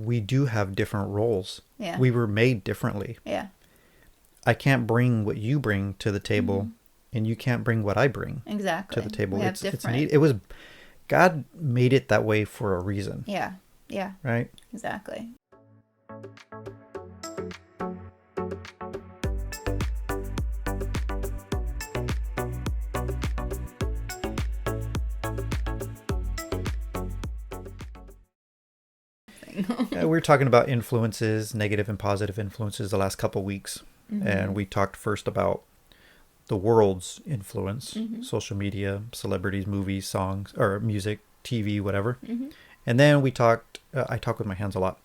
we do have different roles. Yeah. We were made differently. Yeah. I can't bring what you bring to the table, and you can't bring what I bring Exactly. to the table. We have It's different. neat. It was, God made it that way for a reason. Yeah. Yeah. Right? Exactly. We were talking about influences, negative and positive influences the last couple weeks. And we talked first about the world's influence, social media, celebrities, movies, songs, or music, TV, whatever. And then we talked, I talk with my hands a lot.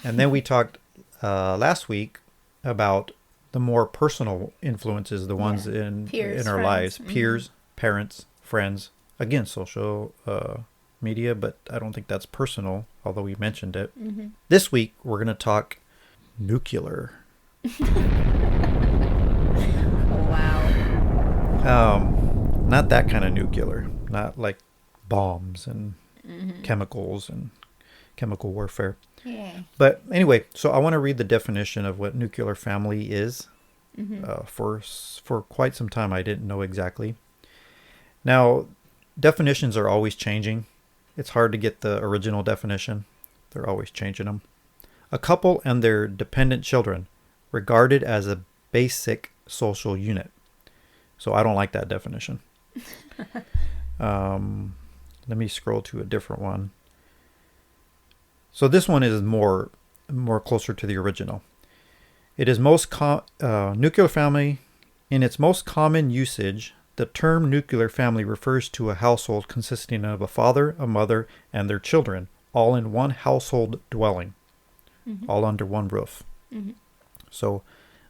And then we talked last week about the more personal influences, the ones in Peers, our friends. lives, peers, parents, friends, again, social media, but I don't think that's personal, although we mentioned it. This week, we're going to talk nuclear. Wow. Not that kind of nuclear, not like bombs and chemicals and chemical warfare. Yeah. But anyway, so I want to read the definition of what nuclear family is. For quite some time, I didn't know exactly. Now, definitions are always changing. It's hard to get the original definition. They're always changing them. A couple and their dependent children, regarded as a basic social unit. So I don't like that definition. Let me scroll to a different one. So this one is more closer to the original. It is nuclear family. In its most common usage, the term nuclear family refers to a household consisting of a father, a mother, and their children, all in one household dwelling, all under one roof. So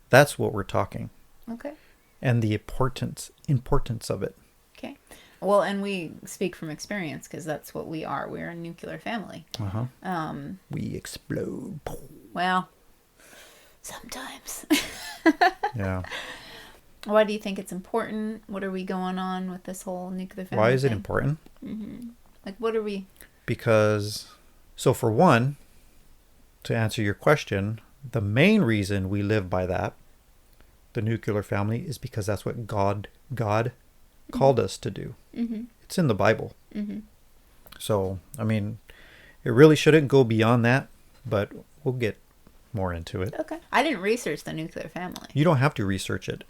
that's what we're talking. Okay. And the importance of it. Okay. Well, and we speak from experience because that's what we are. We're a nuclear family. We explode. Well, sometimes. Yeah. Why do you think it's important? What are we going on with this whole nuclear family Why is it thing? important? Like, what are we? Because, so for one, to answer your question, the main reason we live by that, the nuclear family, is because that's what God called us to do. It's in the Bible. So, I mean, it really shouldn't go beyond that, but we'll get more into it. Okay. I didn't research the nuclear family. You don't have to research it.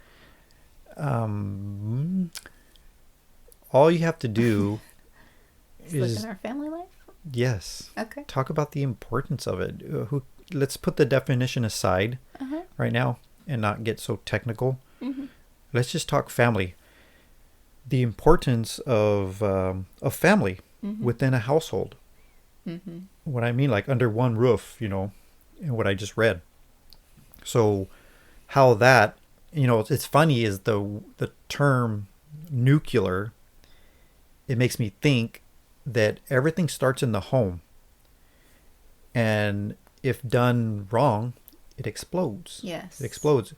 All you have to do Just look is, in our family life? yes, Okay. talk about the importance of it. Let's put the definition aside right now and not get so technical. Let's just talk family. The importance of family within a household. What I mean, like under one roof, and what I just read. So how that, it's funny is the term nuclear, it makes me think that everything starts in the home. And if done wrong, it explodes. Yes. It explodes.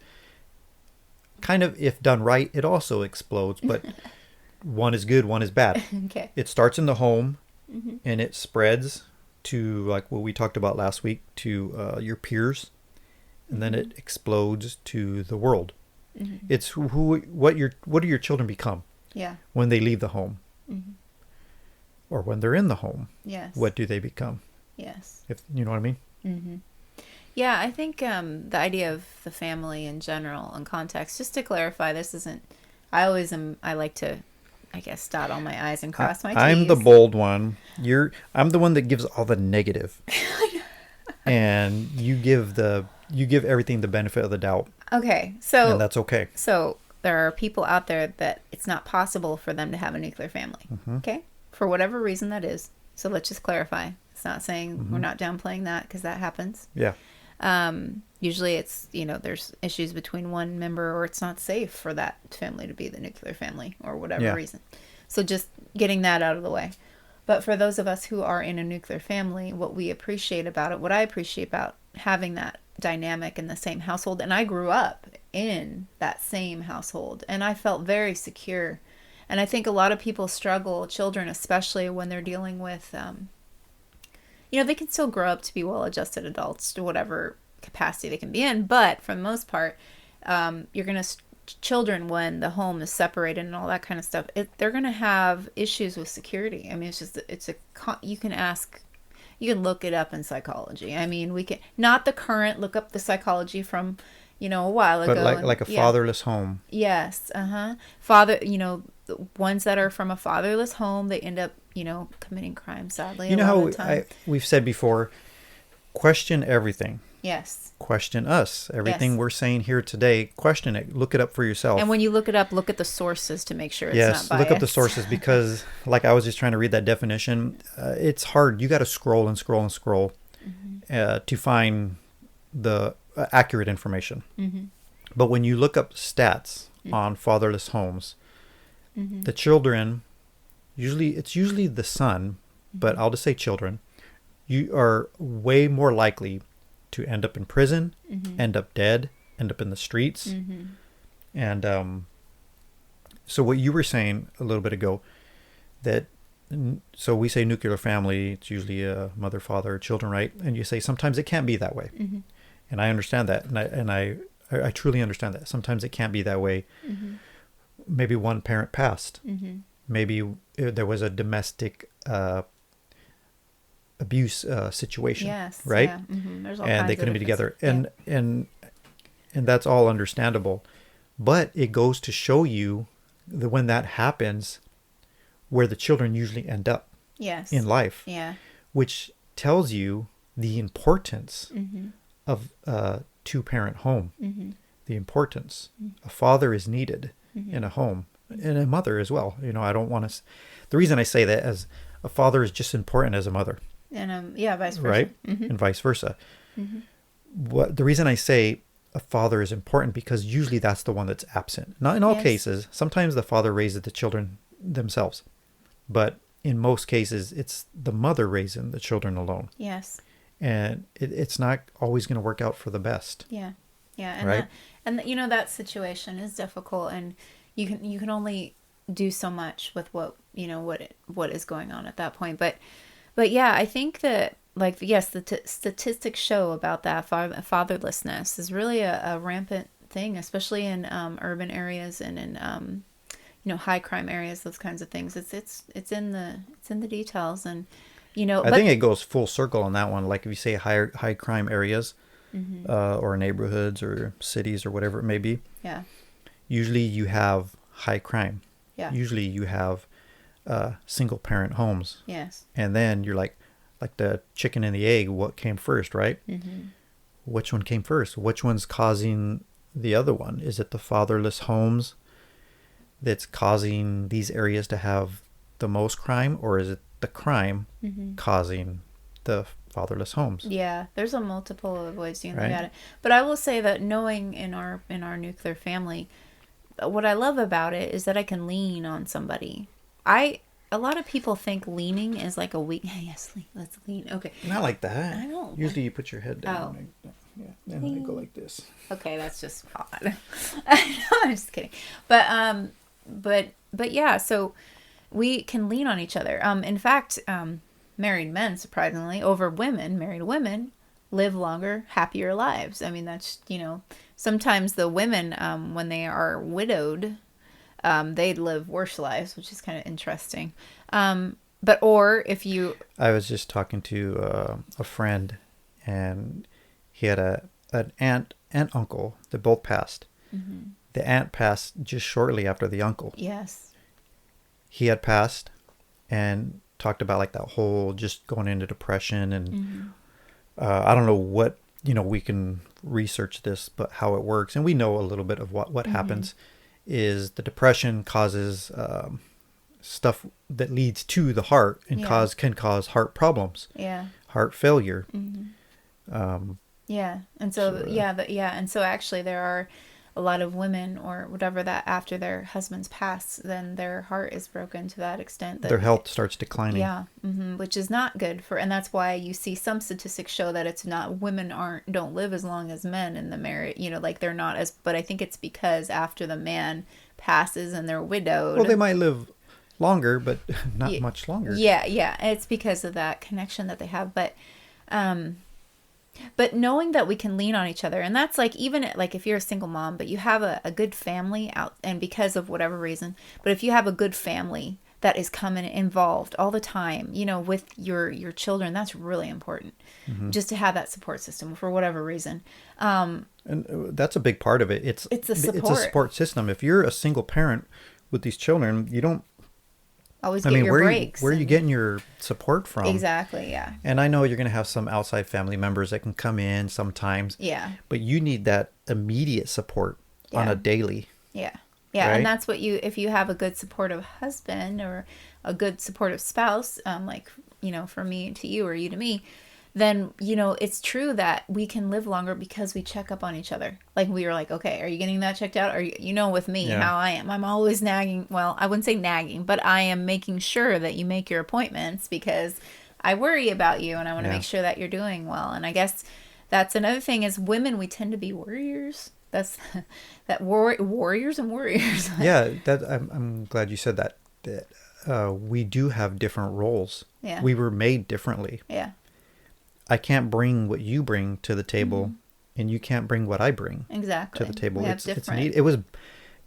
Kind of, if done right, it also explodes, but one is good, one is bad. Okay. It starts in the home and it spreads to, like what we talked about last week, to your peers, and then it explodes to the world. It's what do your children become? Yeah. When they leave the home, or when they're in the home. Yes. What do they become? Yes. If you know what I mean. Yeah, I think the idea of the family in general and context, just to clarify, this isn't, I like to, I guess, dot all my I's and cross my T's. I'm the bold one. I'm the one that gives all the negative. And you give everything the benefit of the doubt. Okay. So, and that's okay. So there are people out there that it's not possible for them to have a nuclear family. Okay. For whatever reason that is. So let's just clarify. It's not saying we're not downplaying that, because that happens. Yeah. Usually it's, there's issues between one member, or it's not safe for that family to be the nuclear family, or whatever reason. So just getting that out of the way. But for those of us who are in a nuclear family, what we appreciate about it, what I appreciate about having that dynamic in the same household, and I grew up in that same household, and I felt very secure. And I think a lot of people struggle, children especially, when they're dealing with they can still grow up to be well-adjusted adults to whatever capacity they can be in. But for the most part, you're going to children, when the home is separated and all that kind of stuff, they're going to have issues with security. I mean, you can look it up in psychology. I mean, we can not the current, look up the psychology from, a while ago. But like a fatherless home. Yes. Father, the ones that are from a fatherless home, they end up, committing crime, sadly. You know how we've said before, question everything. Yes. Question us. Everything we're saying here today, question it. Look it up for yourself. And when you look it up, look at the sources to make sure it's not biased. Look up the sources, because like I was just trying to read that definition. It's hard. You got to scroll and scroll and scroll to find the accurate information. Mm-hmm. But when you look up stats on fatherless homes, the children, it's usually the son, but I'll just say children, you are way more likely to end up in prison, end up dead, end up in the streets. And so what you were saying a little bit ago, so we say nuclear family, it's usually a mother, father, children, right? And you say sometimes it can't be that way. And I understand that. And I truly understand that. Sometimes it can't be that way. Maybe one parent passed. Maybe there was a domestic abuse situation, right? Yeah. There's all and kinds they couldn't be together, and that's all understandable. But it goes to show you that when that happens, where the children usually end up in life, which tells you the importance of a two-parent home, the importance. A father is needed in a home, and a mother as well. I don't want to. The reason I say that is a father is just important as a mother. And vice versa. Right? And vice versa. The reason I say a father is important, because usually that's the one that's absent. Not in all cases. Sometimes the father raises the children themselves. But in most cases, it's the mother raising the children alone. Yes. And it's not always going to work out for the best. Yeah. And right? That situation is difficult, and you can only do so much with what is going on at that point. But yeah, I think that, the statistics show about that fatherlessness is really a rampant thing, especially in urban areas and in high crime areas, those kinds of things. It's in the details, and I think it goes full circle on that one. Like if you say high crime areas, or neighborhoods or cities or whatever it may be. Yeah. Usually you have high crime. Yeah. Usually you have single parent homes. Yes. And then you're like the chicken and the egg, what came first, right? Which one came first? Which one's causing the other one? Is it the fatherless homes that's causing these areas to have the most crime, or is it the crime causing the fatherless homes? Yeah, there's a multiple of ways you can look at it. But I will say that knowing in our nuclear family, what I love about it is that I can lean on somebody. A lot of people think leaning is like a weak. Yes, let's lean. Okay. Not like that. I don't. Usually you put your head down. Yeah, and then I go like this. Okay, that's just odd. I'm just kidding. But yeah, so we can lean on each other. In fact, married men, surprisingly, over married women live longer, happier lives. I mean, that's, sometimes the women, when they are widowed, they live worse lives, which is kind of interesting. Or if you... I was just talking to a friend, and he had an aunt and uncle that both passed. The aunt passed just shortly after the uncle. Yes. He had passed and talked about like that whole just going into depression, and I don't know what, we can research this, but how it works. And we know a little bit of what happens is the depression causes stuff that leads to the heart and can cause heart problems. Yeah. Heart failure. Yeah. And and so actually there are a lot of women or whatever that after their husbands pass, then their heart is broken to that extent that their health starts declining. Yeah. Which is not good and that's why you see some statistics show that it's not, women don't live as long as men in the marriage, like they're not as, but I think it's because after the man passes and they're widowed. Well, they might live longer, but not Ye- much longer. Yeah, yeah. It's because of that connection that they have. Um, but knowing that we can lean on each other, and that's like, even like if you're a single mom, but you have a good family out, and because of whatever reason, but if you have a good family that is coming involved all the time, with your children, that's really important. Just to have that support system for whatever reason. And that's a big part of it. It's a It's a support. support system. If you're a single parent with these children, you don't. Always I get mean, your breaks. where are you getting your support from? Exactly, yeah. And I know you're going to have some outside family members that can come in sometimes. Yeah. But you need that immediate support on Yeah. a daily. Yeah. Yeah, Right? and that's what if you have a good supportive husband or a good supportive spouse, like, for me to you or you to me, then, it's true that we can live longer because we check up on each other. Like, we were like, okay, are you getting that checked out? Or, with me, Yeah. how I am. I'm always nagging. Well, I wouldn't say nagging, but I am making sure that you make your appointments because I worry about you and I want to Yeah. make sure that you're doing well. And I guess that's another thing is women, we tend to be warriors. That's that warriors and warriors. Yeah, I'm glad you said that. We do have different roles. Yeah. We were made differently. Yeah. I can't bring what you bring to the table, and you can't bring what I bring Exactly. to the table. We have It's different. neat. It was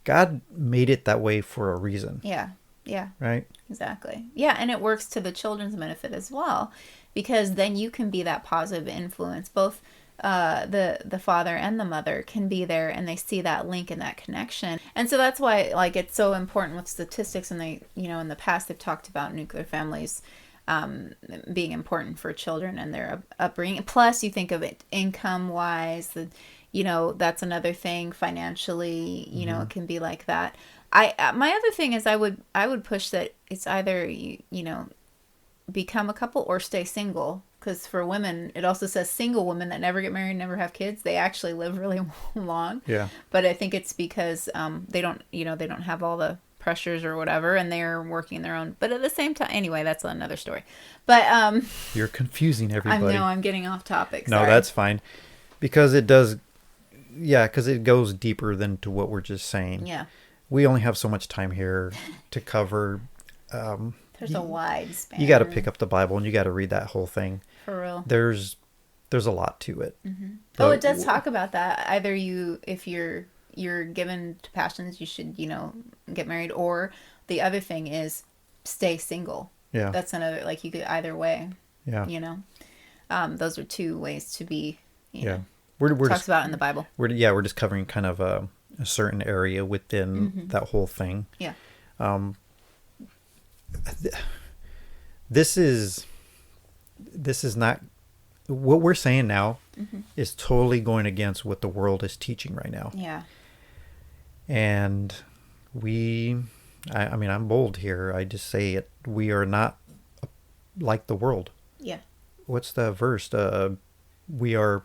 God made it that way for a reason, Yeah. Yeah. right? Exactly. Yeah, and it works to the children's benefit as well, because then you can be that positive influence. Both the father and the mother can be there, and they see that link and that connection. And so that's why, like, it's so important with statistics. And they, in the past, they've talked about nuclear families being important for children and their upbringing. Plus, you think of it income wise, that's another thing financially. It can be like that. My other thing is I would push that it's either you become a couple or stay single, because for women it also says single women that never get married, never have kids, they actually live really long. Yeah. But I think it's because they don't have all the pressures or whatever, and they're working their own. But at the same time, anyway, that's another story. But You're confusing everybody. I'm getting off topic. No, Sorry. that's fine. Because it does, yeah, because it goes deeper than to what we're just saying. Yeah. We only have so much time here to cover. There's a wide span. You got to pick up the Bible and you got to read that whole thing. For real. There's a lot to it. Oh, it does talk about that. Either if you're given to passions, you should, get married, or the other thing is stay single. Yeah. That's another, like, you could either way. Yeah. Those are two ways to be. Yeah. We're talks just about in the Bible. we're just covering kind of a certain area within that whole thing. Yeah. This is not what we're saying now is totally going against what the world is teaching right now. Yeah. And I mean, I'm bold here. I just say it. We are not like the world. Yeah. What's the verse? We are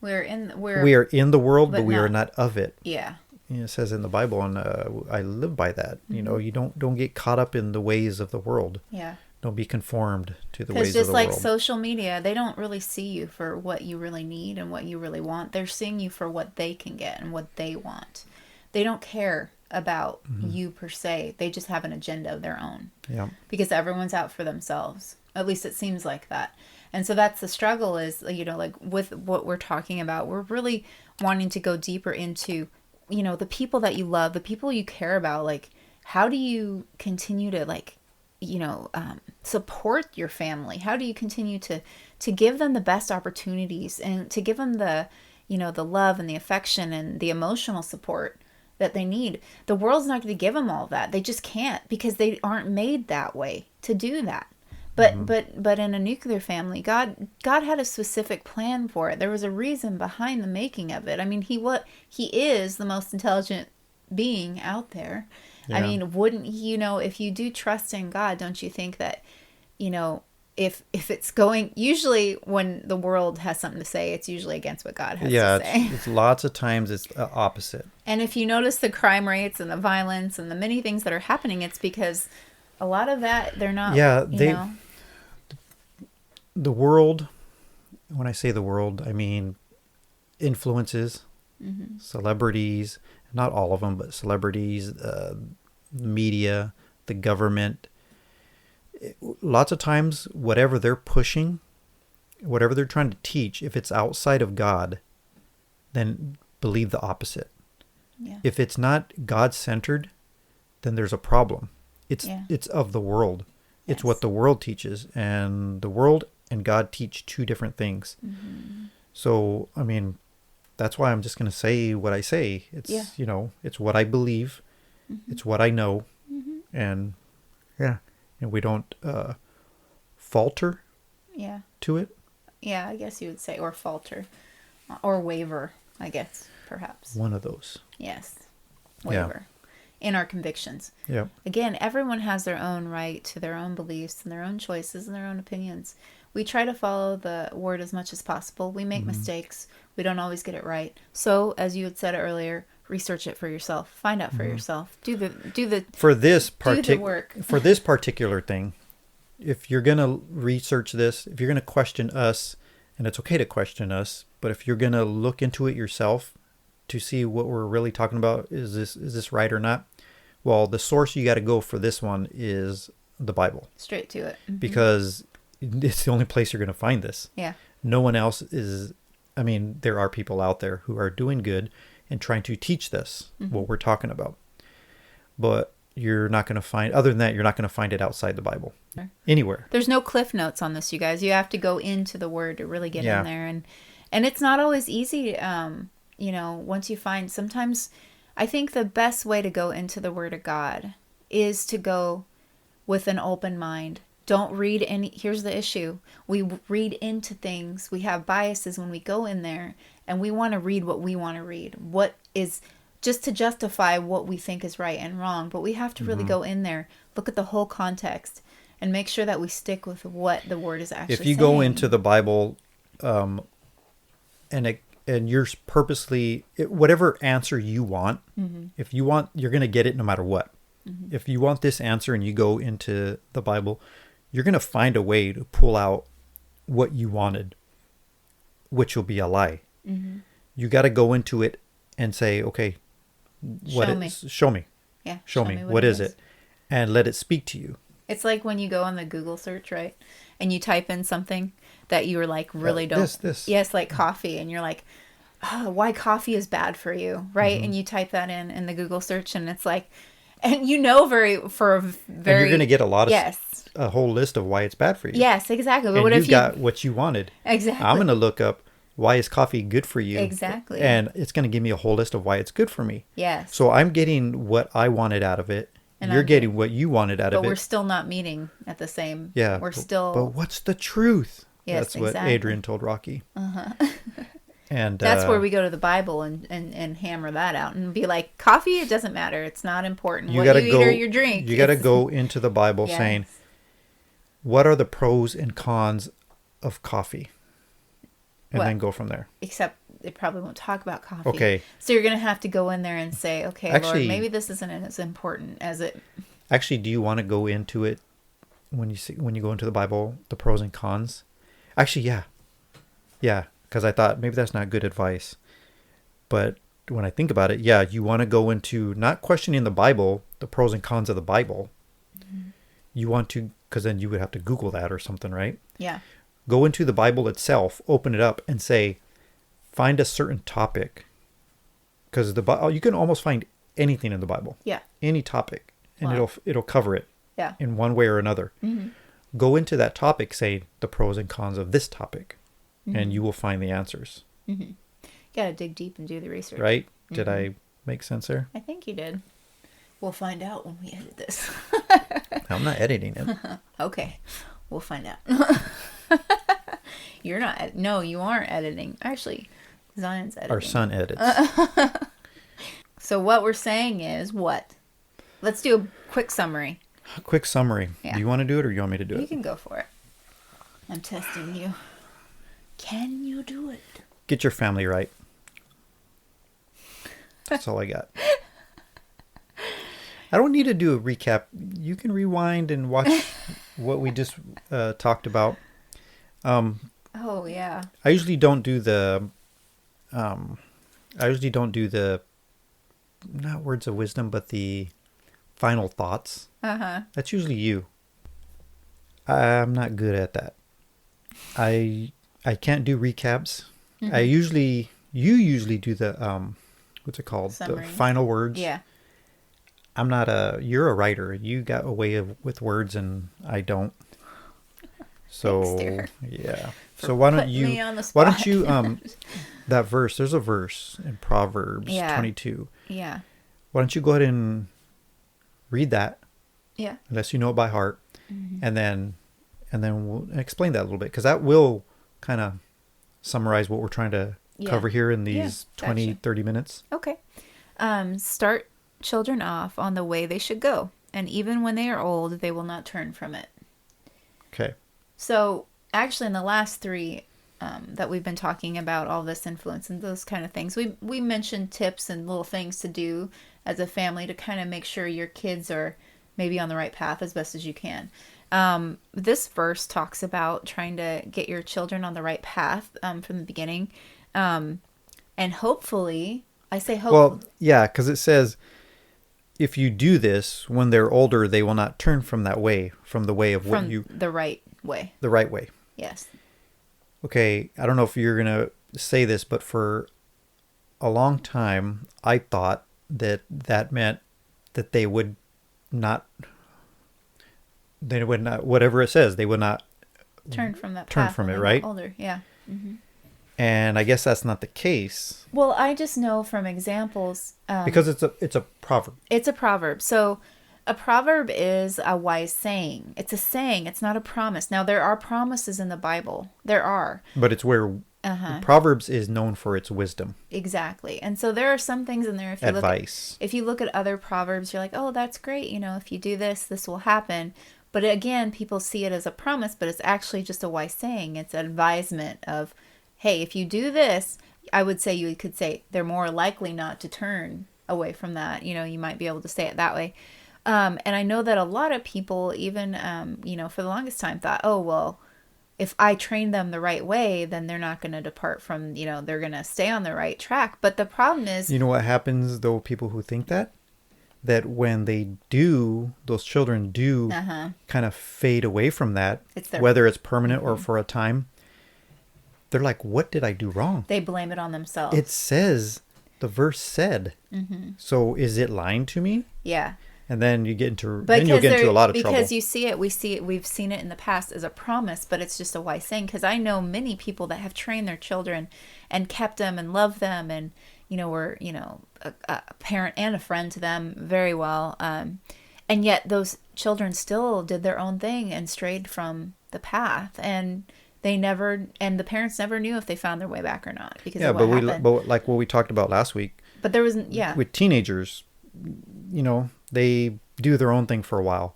in the world, but we are not of it. Yeah. It says in the Bible, and I live by that. You don't get caught up in the ways of the world. Yeah. Don't be conformed to the Because ways of just the like world. social media, they don't really see you for what you really need and what you really want. They're seeing you for what they can get and what they want. They don't care about you per se. They just have an agenda of their own. Yeah. Because everyone's out for themselves. At least it seems like that. And so that's the struggle is, like with what we're talking about, we're really wanting to go deeper into, the people that you love, the people you care about. Like, how do you continue to, like, support your family? How do you continue to give them the best opportunities and to give them the, the love and the affection and the emotional support that they need? The world's not going to give them all that. They just can't, because they aren't made that way to do that. But in a nuclear family, God had a specific plan for it. There was a reason behind the making of it. I mean, he is the most intelligent being out there. Yeah. I mean, wouldn't if you do trust in God, don't you think that, if it's going, usually when the world has something to say, it's usually against what God has to say. Yeah, it's lots of times it's opposite. And if you notice the crime rates and the violence and the many things that are happening, it's because a lot of that, they're not, the world, when I say the world, I mean influences, celebrities, not all of them, but celebrities, media, the government, lots of times, whatever they're pushing, whatever they're trying to teach, if it's outside of God, then believe the opposite. Yeah. If it's not God-centered, then there's a problem. It's of the world. It's what the world teaches, and the world and God teach two different things. Mm-hmm. So, I mean, that's why I'm just going to say what I say. It's, it's what I believe. Mm-hmm. It's what I know. Mm-hmm. And we don't falter to it. Yeah, I guess you would say, or falter, or waver, I guess, perhaps. One of those. Yes, waver in our convictions. Yeah. Again, everyone has their own right to their own beliefs and their own choices and their own opinions. We try to follow the word as much as possible. We make mistakes. We don't always get it right. So, as you had said earlier, research it for yourself. Find out for yourself. Do the for this work. For this particular thing. If you're going to research this, if you're going to question us, and it's okay to question us, but if you're going to look into it yourself to see what we're really talking about, is this right or not? Well, the source you got to go for this one is the Bible. Straight to it. Mm-hmm. Because it's the only place you're going to find this. Yeah. No one else is. I mean, there are people out there who are doing good and trying to teach this, what we're talking about. But you're not going to find, other than that, you're not going to find it outside the Bible. Anywhere. There's no cliff notes on this, you guys. You have to go into the word to really get in there. And it's not always easy, once you find, sometimes I think the best way to go into the word of God is to go with an open mind. Don't read here's the issue. We read into things. We have biases when we go in there, and we want to read what we want to read. What is just to justify what we think is right and wrong. But we have to really go in there, look at the whole context, and make sure that we stick with what the word is actually saying. If you go into the Bible, and you're purposely, whatever answer you want, if you want, you're going to get it no matter what. If you want this answer and you go into the Bible, you're going to find a way to pull out what you wanted, which will be a lie. You got to go into it and say, okay, show me. Yeah. Show me. What is it? And let it speak to you. It's like when you go on the Google search, right? And you type in something that you were like, really don't. This. Yes, like coffee. And you're like, why coffee is bad for you, right? And you type that in the Google search, and it's like, and and you're going to get a whole list of why it's bad for you. Yes, exactly. But and what if you got what you wanted? Exactly. I'm going to look up, why is coffee good for you? Exactly. And it's going to give me a whole list of why it's good for me. Yes. So I'm getting what I wanted out of it. And you're getting what you wanted out of it. But we're still not meeting at the same. Yeah. But what's the truth? Yes, that's what Adrian told Rocky. And that's where we go to the Bible and hammer that out and be like, coffee, it doesn't matter. It's not important. What you eat or you drink. You got to go into the Bible saying, what are the pros and cons of coffee? And then go from there. Except it probably won't talk about coffee. Okay. So you're going to have to go in there and say, okay, actually, Lord, maybe this isn't as important as it. Actually, do you want to go into it when you go into the Bible, the pros and cons? Actually, yeah. Yeah, because I thought maybe that's not good advice. But when I think about it, yeah, you want to go into not questioning the Bible, the pros and cons of the Bible. You want to, because then you would have to Google that or something, right? Yeah. Go into the Bible itself, open it up, and say, find a certain topic. Because you can almost find anything in the Bible. Yeah. Any topic. And it'll cover it. Yeah. In one way or another. Go into that topic, say the pros and cons of this topic. And you will find the answers. You got to dig deep and do the research. Right? Did I make sense there? I think you did. We'll find out when we edit this. I'm not editing it. Okay. We'll find out. You're not. No, you aren't editing. Actually, Zion's editing. Our son edits. So what we're saying is what? Let's do a quick summary. A quick summary. Yeah. Do you want to do it or do you want me to do it? You can go for it. I'm testing you. Can you do it? Get your family right. That's all I got. I don't need to do a recap. You can rewind and watch what we just talked about. Oh yeah. I usually don't do the not words of wisdom, but the final thoughts. Uh-huh. That's usually you. I'm not good at that. I can't do recaps. You usually do the what's it called? Summary. The final words. Yeah. You're a writer. You got a way with words and I don't. So Thanks, dear. yeah. For So why don't putting me on the why don't spot. you that verse, there's a verse in Proverbs Yeah. 22. Yeah. Why don't you go ahead and read that, Yeah. unless you know it by heart, and then we'll explain that a little bit, because that will kind of summarize what we're trying to cover here in these 20, gotcha. 30 minutes. Okay. Start children off on the way they should go, and even when they are old, they will not turn from it. Okay. So, actually, in the last three that we've been talking about, all this influence and those kind of things, we mentioned tips and little things to do as a family to kind of make sure your kids are maybe on the right path as best as you can. This verse talks about trying to get your children on the right path from the beginning. And hopefully, I say hopefully. Well, yeah, because it says, if you do this, when they're older, they will not turn from that way, from the way of the right way. The right way. Yes. Okay, I don't know if you're going to say this, but for a long time, I thought that meant that they would not, whatever it says, they would not turn from that turn path from when it, they right? get older. Yeah. Mm-hmm. And I guess that's not the case. Well, I just know from examples. Because it's a proverb. It's a proverb. So a proverb is a wise saying. It's a saying. It's not a promise. Now, there are promises in the Bible. There are. But it's where Proverbs is known for its wisdom. Exactly. And so there are some things in there. If you look at other proverbs, you're like, oh, that's great. If you do this, this will happen. But again, people see it as a promise, but it's actually just a wise saying. It's an advisement of, hey, if you do this, I would say you could say they're more likely not to turn away from that. You might be able to say it that way. And I know that a lot of people, even, for the longest time thought, oh, well, if I train them the right way, then they're not going to depart from, they're going to stay on the right track. But the problem is... You know what happens, though, people who think that? That when they do, those children do kind of fade away from that, whether it's permanent or for a time, they're like, what did I do wrong? They blame it on themselves. It says, the verse said. So is it lying to me? Yeah. And then you'll get into a lot of trouble. Because you see it, we've seen it in the past as a promise, but it's just a wise saying. Because I know many people that have trained their children and kept them and loved them and, were, a parent and a friend to them very well. And yet those children still did their own thing and strayed from the path. And the parents never knew if they found their way back or not. Because of what happened. But like what we talked about last week. But there wasn't, with teenagers, they do their own thing for a while.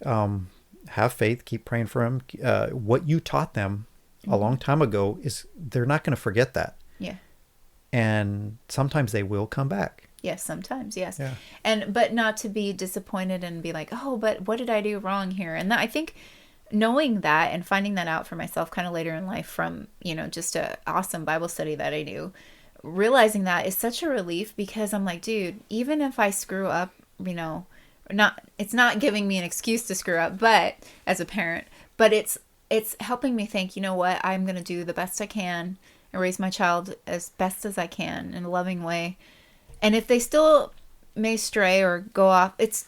Have faith, keep praying for them. What you taught them a long time ago they're not going to forget that. Yeah. And sometimes they will come back. Yes, sometimes, yes. Yeah. But not to be disappointed and be like, oh, but what did I do wrong here? And I think knowing that and finding that out for myself kind of later in life from, just a awesome Bible study that I do, realizing that is such a relief, because I'm like, dude, even if I screw up, it's not giving me an excuse to screw up, but as a parent, but it's helping me think, you know what, I'm going to do the best I can and raise my child as best as I can in a loving way. And if they still may stray or go off, it's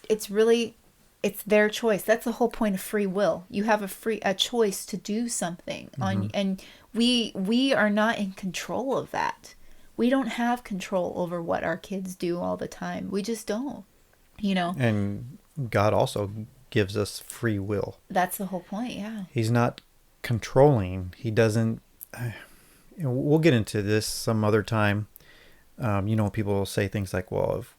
their choice. That's the whole point of free will. You have a choice to do something and we are not in control of that. We don't have control over what our kids do all the time. We just don't, And God also gives us free will. That's the whole point, yeah. He's not controlling. He doesn't... We'll get into this some other time. People will say things like, well, if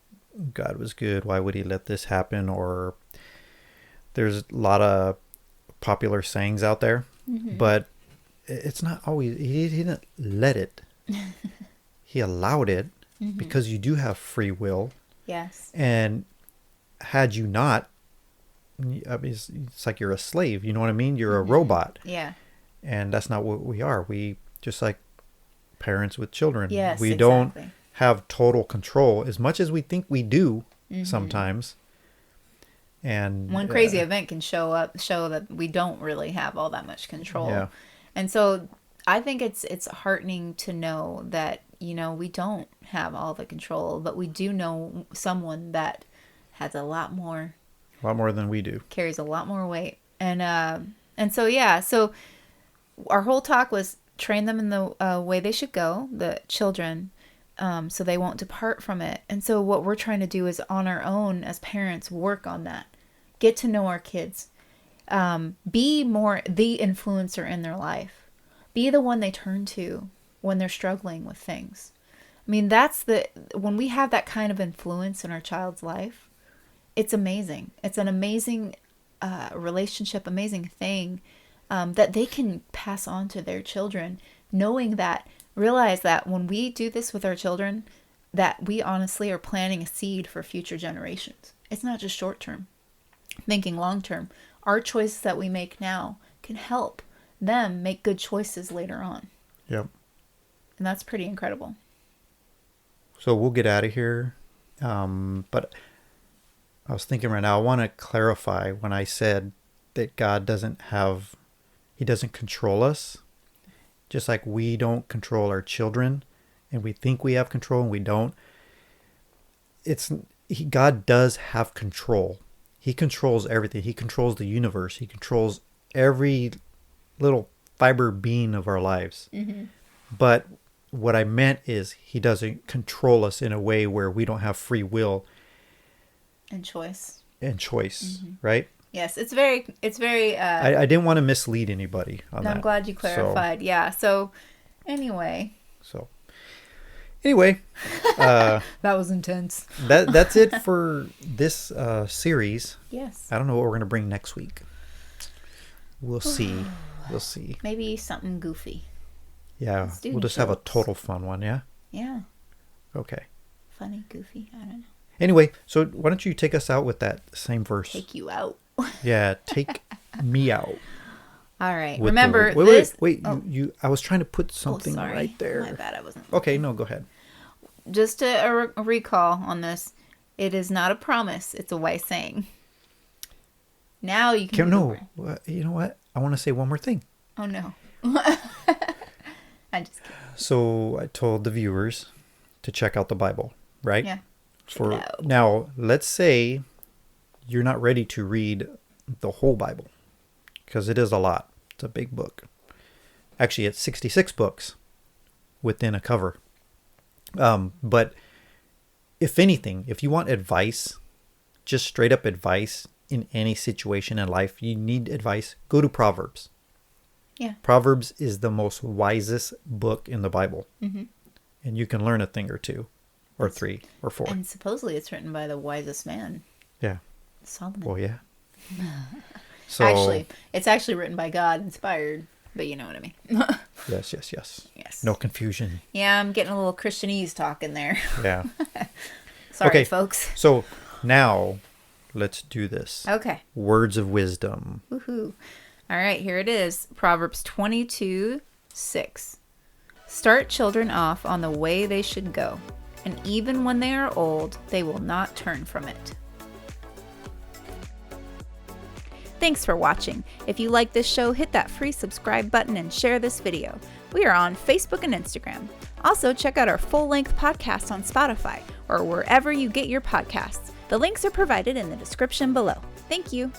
God was good, why would he let this happen? Or there's a lot of popular sayings out there, but it's not always... He didn't let it. He allowed it because you do have free will. Yes. And had you not, it's like you're a slave. You know what I mean? You're a robot. Yeah. And that's not what we are. We just like parents with children. Yes, we don't have total control as much as we think we do sometimes. And one crazy event can show that we don't really have all that much control. Yeah. And so I think it's heartening to know that, we don't have all the control, but we do know someone that has a lot more than we do. Carries a lot more weight. And so, yeah, so our whole talk was train them in the way they should go, the children, so they won't depart from it. And so what we're trying to do is on our own as parents, work on that. Get to know our kids. Be more the influencer in their life. Be the one they turn to when they're struggling with things. I mean, when we have that kind of influence in our child's life, it's amazing. It's an amazing relationship, amazing thing that they can pass on to their children, realize that when we do this with our children, that we honestly are planting a seed for future generations. It's not just short term, thinking long term. Our choices that we make now can help them make good choices later on. Yep. And that's pretty incredible. So we'll get out of here. But I was thinking right now, I want to clarify when I said that God He doesn't control us. Just like we don't control our children and we think we have control and we don't. God does have control. He controls everything. He controls the universe. He controls every little fiber being of our lives. Mm-hmm. But what I meant is He doesn't control us in a way where we don't have free will and choice, mm-hmm. Right? Yes, it's very I didn't want to mislead anybody on that. I'm glad you clarified. So anyway, that was intense. That's it for this series. Yes. I don't know what we're going to bring next week. We'll see. Maybe something goofy. Yeah, we'll just have a total fun one, yeah? Yeah. Okay. Funny, goofy, I don't know. Anyway, so why don't you take us out with that same verse? Take you out. Yeah, take me out. All right. Remember Wait. You. I was trying to put something right there. My bad, I wasn't. Okay, no, go ahead. Just a recall on this. It is not a promise. It's a wise saying. Now you can... No, you know what? I want to say one more thing. Oh, no. I'm just kidding. So I told the viewers to check out the Bible, right? Yeah. Now, let's say you're not ready to read the whole Bible, because it is a lot. It's a big book. Actually, it's 66 books within a cover. But if anything, if you want advice, just straight up advice in any situation in life, you need advice, go to Proverbs. Yeah. Proverbs is the most wisest book in the Bible. Mm-hmm. And you can learn a thing or two, or three, or four. And supposedly it's written by the wisest man. Yeah. Solomon. Well, yeah. So, actually, it's actually written by God, inspired, but you know what I mean. Yes. Yes. No confusion. Yeah, I'm getting a little Christianese talk in there. Yeah. Sorry, folks. So now, let's do this. Okay. Words of wisdom. Woohoo. All right, here it is. Proverbs 22:6. Start children off on the way they should go, and even when they are old, they will not turn from it. Thanks for watching. If you like this show, hit that free subscribe button and share this video. We are on Facebook and Instagram. Also, check out our full-length podcast on Spotify or wherever you get your podcasts. The links are provided in the description below. Thank you.